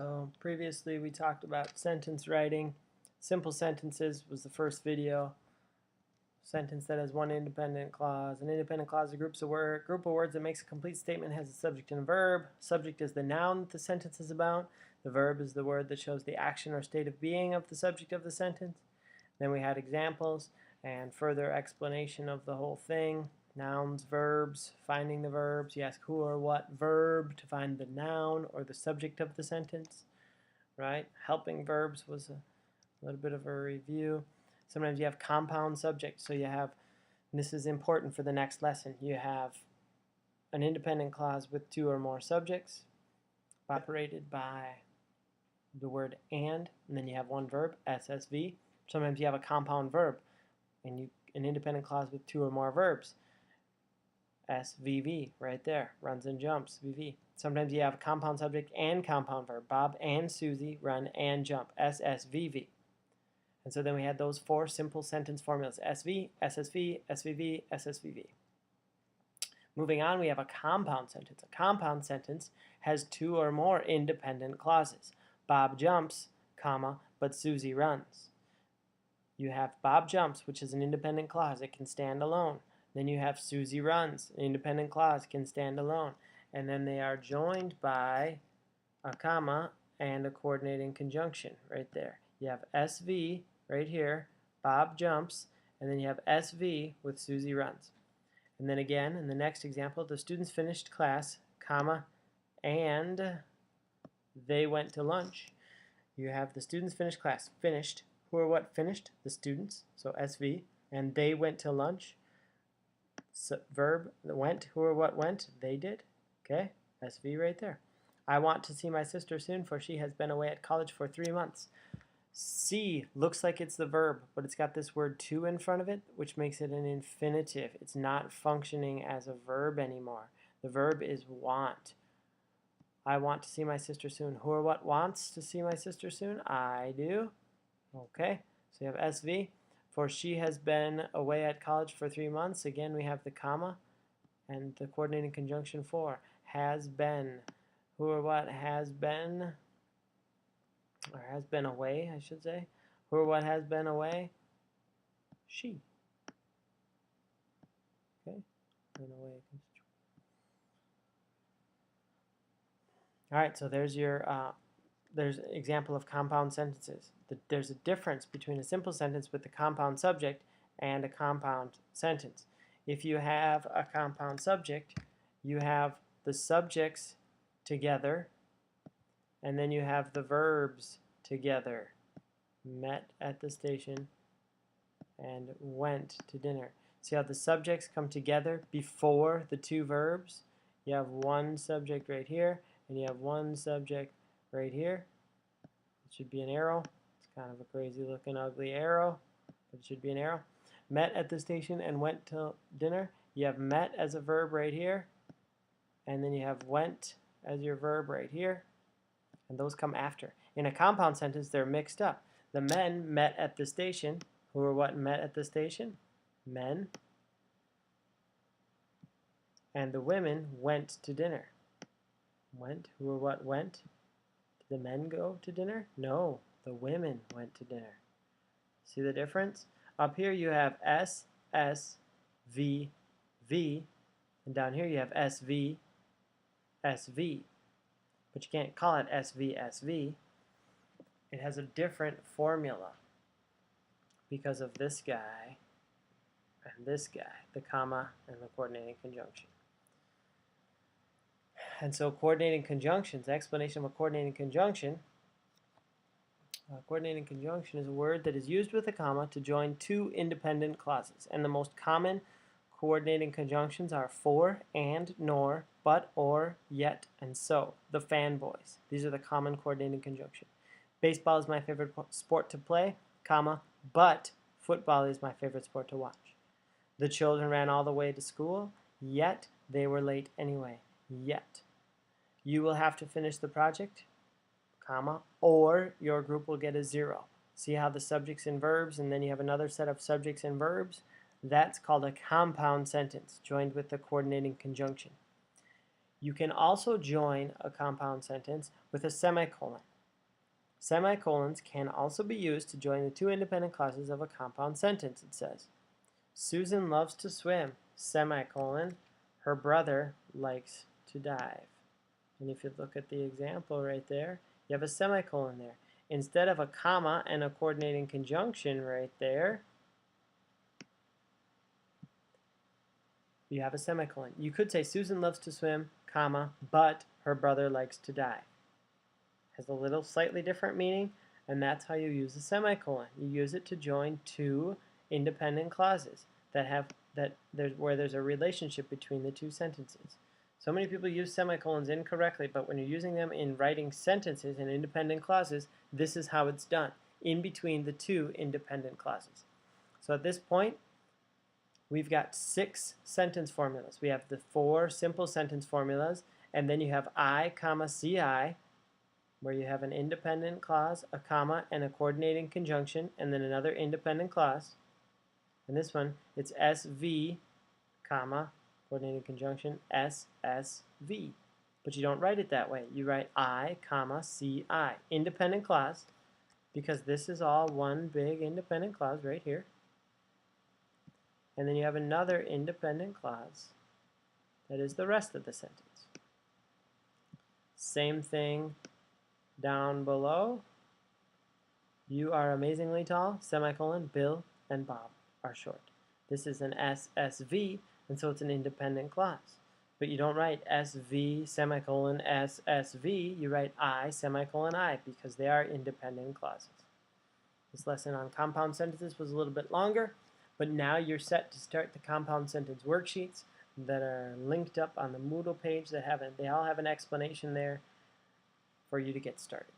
So previously we talked about sentence writing. Simple sentences was the first video. Sentence that has one independent clause. An independent clause is a group of words that makes a complete statement, has a subject and a verb. Subject is the noun that the sentence is about. The verb is the word that shows the action or state of being of the subject of the sentence. Then we had examples and further explanation of the whole thing. Nouns, verbs, finding the verbs. You ask who or what verb to find the noun or the subject of the sentence, right? Helping verbs was a little bit of a review. Sometimes you have compound subjects, so you have, and this is important for the next lesson, you have an independent clause with two or more subjects separated by the word and then you have one verb, SSV. Sometimes you have a compound verb and an independent clause with two or more verbs, SVV, right there, runs and jumps, VV. Sometimes you have a compound subject and compound verb. Bob and Susie run and jump, SSVV. And so then we had those four simple sentence formulas, SV, SSV, SVV, SSVV. Moving on, we have a compound sentence. A compound sentence has two or more independent clauses. Bob jumps, comma, but Susie runs. You have Bob jumps, which is an independent clause. It can stand alone. Then you have Susie runs, an independent clause, can stand alone. And then they are joined by a comma and a coordinating conjunction right there. You have SV right here, Bob jumps, and then you have SV with Susie runs. And then again, in the next example, the students finished class, comma, and they went to lunch. You have the students finished class, finished. Who or what finished? The students, so SV, and they went to lunch. Verb, went, who or what went? They did. Okay, SV right there. I want to see my sister soon, for she has been away at college for 3 months. See looks like it's the verb, but it's got this word to in front of it, which makes it an infinitive. It's not functioning as a verb anymore. The verb is want. I want to see my sister soon. Who or what wants to see my sister soon? I do. Okay, so you have SV. For she has been away at college for 3 months. Again, we have the comma and the coordinating conjunction for. Has been. Who or what has been, or has been away, I should say. Who or what has been away? She. Okay, been away. All right, so there's your there's an example of compound sentences. There's a difference between a simple sentence with a compound subject and a compound sentence. If you have a compound subject, you have the subjects together, and then you have the verbs together. Met at the station and went to dinner. See how the subjects come together before the two verbs? You have one subject right here, and you have one subject right here. It should be an arrow. It's kind of a crazy looking ugly arrow, but it should be an arrow. Met at the station and went to dinner. You have met as a verb right here, and then you have went as your verb right here, and those come after. In a compound sentence, they're mixed up. The men met at the station. Who or what met at the station? Men. And the women went to dinner. Went. Who or what went? Did the men go to dinner? No, the women went to dinner. See the difference? Up here you have S, S, V, V, and down here you have SV, SV. But you can't call it SV, SV. It has a different formula because of this guy and this guy, the comma and the coordinating conjunction. And so coordinating conjunctions, explanation of a coordinating conjunction. Coordinating conjunction is a word that is used with a comma to join two independent clauses. And the most common coordinating conjunctions are for, and, nor, but, or, yet, and so. The fanboys. These are the common coordinating conjunction. Baseball is my favorite sport to play, comma, but football is my favorite sport to watch. The children ran all the way to school, yet they were late anyway. Yet. You will have to finish the project, comma, or your group will get a 0. See how the subjects and verbs, and then you have another set of subjects and verbs? That's called a compound sentence, joined with the coordinating conjunction. You can also join a compound sentence with a semicolon. Semicolons can also be used to join the two independent clauses of a compound sentence, it says. Susan loves to swim, semicolon, her brother likes to dive. And if you look at the example right there, you have a semicolon there. Instead of a comma and a coordinating conjunction right there, you have a semicolon. You could say Susan loves to swim, comma, but her brother likes to dive. Has a little slightly different meaning, and that's how you use a semicolon. You use it to join two independent clauses where there's a relationship between the two sentences. So many people use semicolons incorrectly, but when you're using them in writing sentences and independent clauses, this is how it's done, in between the two independent clauses. So at this point, we've got 6 sentence formulas. We have the 4 simple sentence formulas, and then you have I, comma, CI, where you have an independent clause, a comma, and a coordinating conjunction, and then another independent clause. And this one, it's SV, comma, coordinating conjunction, SSV. But you don't write it that way. You write I, comma, CI, independent clause, because this is all one big independent clause right here. And then you have another independent clause that is the rest of the sentence. Same thing down below. You are amazingly tall, semicolon, Bill and Bob are short. This is an SSV, and so it's an independent clause. But you don't write SV, semicolon, SSV. You write I, semicolon, I, because they are independent clauses. This lesson on compound sentences was a little bit longer, but now you're set to start the compound sentence worksheets that are linked up on the Moodle page. They all have an explanation there for you to get started.